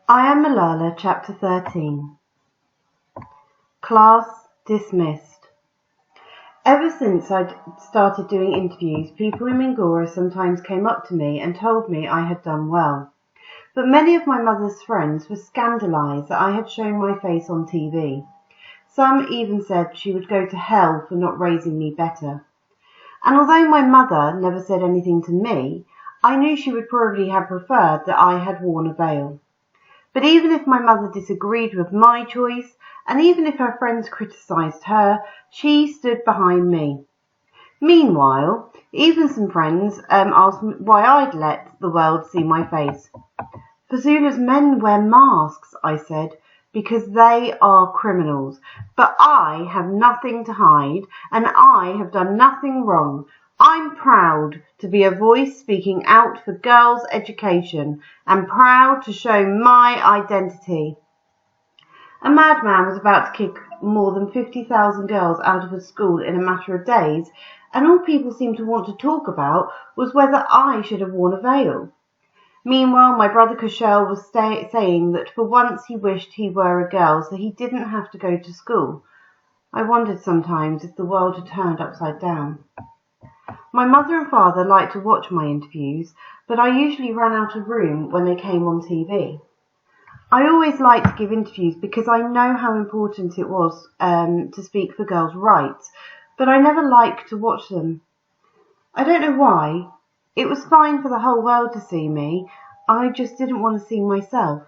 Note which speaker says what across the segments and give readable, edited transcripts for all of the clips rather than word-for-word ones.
Speaker 1: I am Malala, Chapter 13. Class dismissed. Ever since I'd started doing interviews, people in Mingora sometimes came up to me and told me I had done well. But many of my mother's friends were scandalised that I had shown my face on TV. Some even said she would go to hell for not raising me better. And although my mother never said anything to me, I knew she would probably have preferred that I had worn a veil. But even if my mother disagreed with my choice, and even if her friends criticised her, she stood behind me. Meanwhile, even some friends asked me why I'd let the world see my face. Fazula's men wear masks, I said, because they are criminals. But I have nothing to hide, and I have done nothing wrong. I'm proud to be a voice speaking out for girls' education and proud to show my identity. A madman was about to kick more than 50,000 girls out of a school in a matter of days, and all people seemed to want to talk about was whether I should have worn a veil. Meanwhile, my brother Kushel was saying that for once he wished he were a girl so he didn't have to go to school. I wondered sometimes if the world had turned upside down. My mother and father liked to watch my interviews, but I usually ran out of room when they came on TV. I always liked to give interviews because I know how important it was to speak for girls' rights, but I never liked to watch them. I don't know why. It was fine for the whole world to see me. I just didn't want to see myself.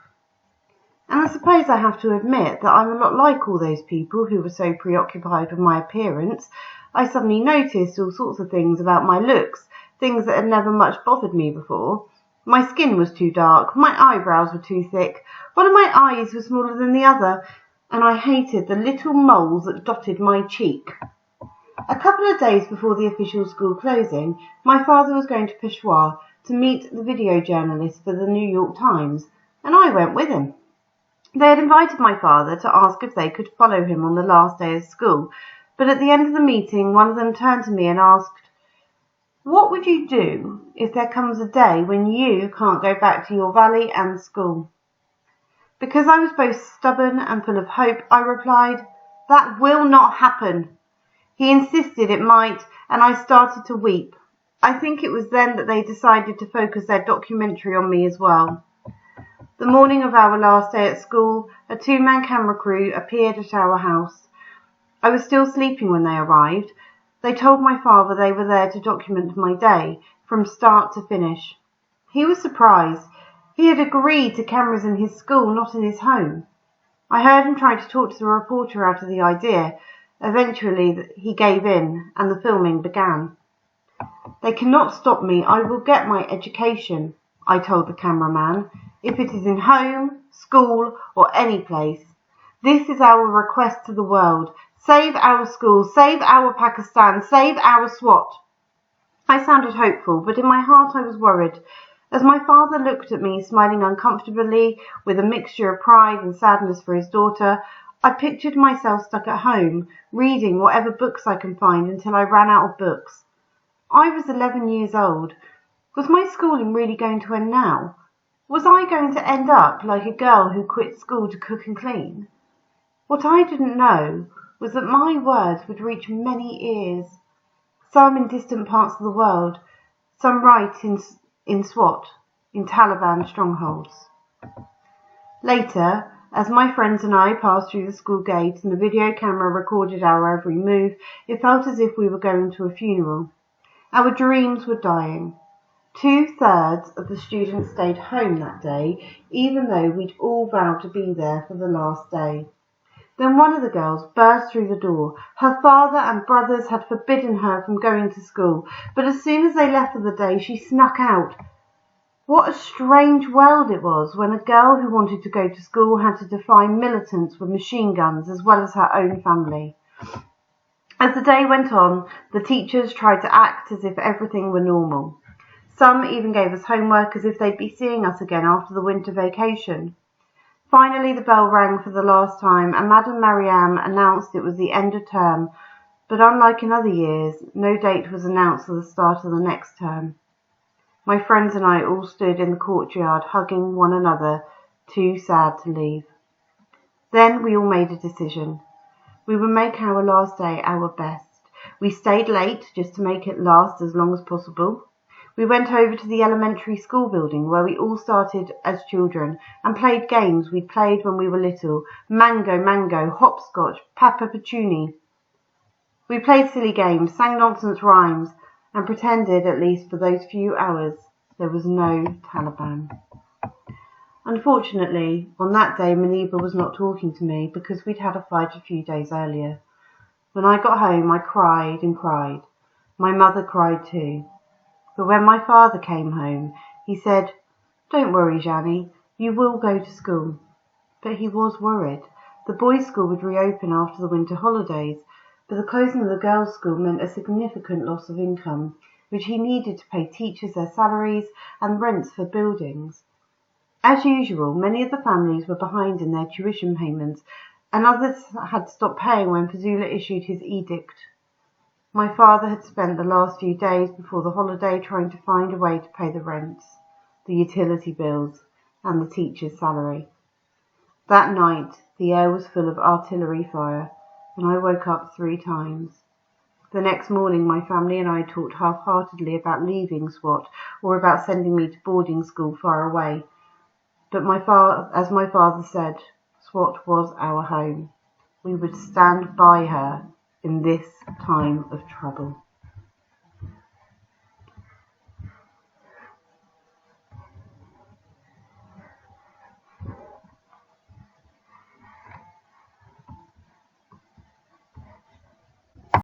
Speaker 1: And I suppose I have to admit that I'm a lot like all those people who were so preoccupied with my appearance. I suddenly noticed all sorts of things about my looks, things that had never much bothered me before. My skin was too dark, my eyebrows were too thick, one of my eyes was smaller than the other, and I hated the little moles that dotted my cheek. A couple of days before the official school closing, my father was going to Peshawar to meet the video journalist for the New York Times, and I went with him. They had invited my father to ask if they could follow him on the last day of school, but at the end of the meeting, one of them turned to me and asked, "What would you do if there comes a day when you can't go back to your valley and school?" Because I was both stubborn and full of hope, I replied, "That will not happen." He insisted it might, and I started to weep. I think it was then that they decided to focus their documentary on me as well. The morning of our last day at school, a two-man camera crew appeared at our house. I was still sleeping when they arrived. They told my father they were there to document my day, from start to finish. He was surprised. He had agreed to cameras in his school, not in his home. I heard him trying to talk to the reporter out of the idea. Eventually he gave in, and the filming began. "They cannot stop me. I will get my education," I told the cameraman, "if it is in home, school, or any place. This is our request to the world. Save our school, save our Pakistan, save our SWAT." I sounded hopeful, but in my heart I was worried. As my father looked at me, smiling uncomfortably, with a mixture of pride and sadness for his daughter, I pictured myself stuck at home, reading whatever books I could find until I ran out of books. I was 11 years old. Was my schooling really going to end now? Was I going to end up like a girl who quit school to cook and clean? What I didn't know was that my words would reach many ears, some in distant parts of the world, some right in SWAT, in Taliban strongholds. Later, as my friends and I passed through the school gate and the video camera recorded our every move, it felt as if we were going to a funeral. Our dreams were dying. 2/3 of the students stayed home that day, even though we'd all vowed to be there for the last day. Then one of the girls burst through the door. Her father and brothers had forbidden her from going to school, but as soon as they left for the day, she snuck out. What a strange world it was when a girl who wanted to go to school had to defy militants with machine guns as well as her own family. As the day went on, the teachers tried to act as if everything were normal. Some even gave us homework as if they'd be seeing us again after the winter vacation. Finally, the bell rang for the last time, and Madame Mariam announced it was the end of term, but unlike in other years, no date was announced for the start of the next term. My friends and I all stood in the courtyard hugging one another, too sad to leave. Then we all made a decision. We would make our last day our best. We stayed late just to make it last as long as possible. We went over to the elementary school building where we all started as children and played games we'd played when we were little. Mango, hopscotch, Papa Patchouli. We played silly games, sang nonsense rhymes, and pretended, at least for those few hours, there was no Taliban. Unfortunately, on that day Maniba was not talking to me because we'd had a fight a few days earlier. When I got home I cried and cried. My mother cried too. But when my father came home, he said, "Don't worry, Jannie, you will go to school." But he was worried. The boys' school would reopen after the winter holidays, but the closing of the girls' school meant a significant loss of income, which he needed to pay teachers their salaries and rents for buildings. As usual, many of the families were behind in their tuition payments, and others had stopped paying when Fazula issued his edict. My father had spent the last few days before the holiday trying to find a way to pay the rents, the utility bills, and the teacher's salary. That night, the air was full of artillery fire, and I woke up 3 times. The next morning, my family and I talked half-heartedly about leaving SWAT or about sending me to boarding school far away. But as my father said, SWAT was our home. We would stand by her in this time of trouble.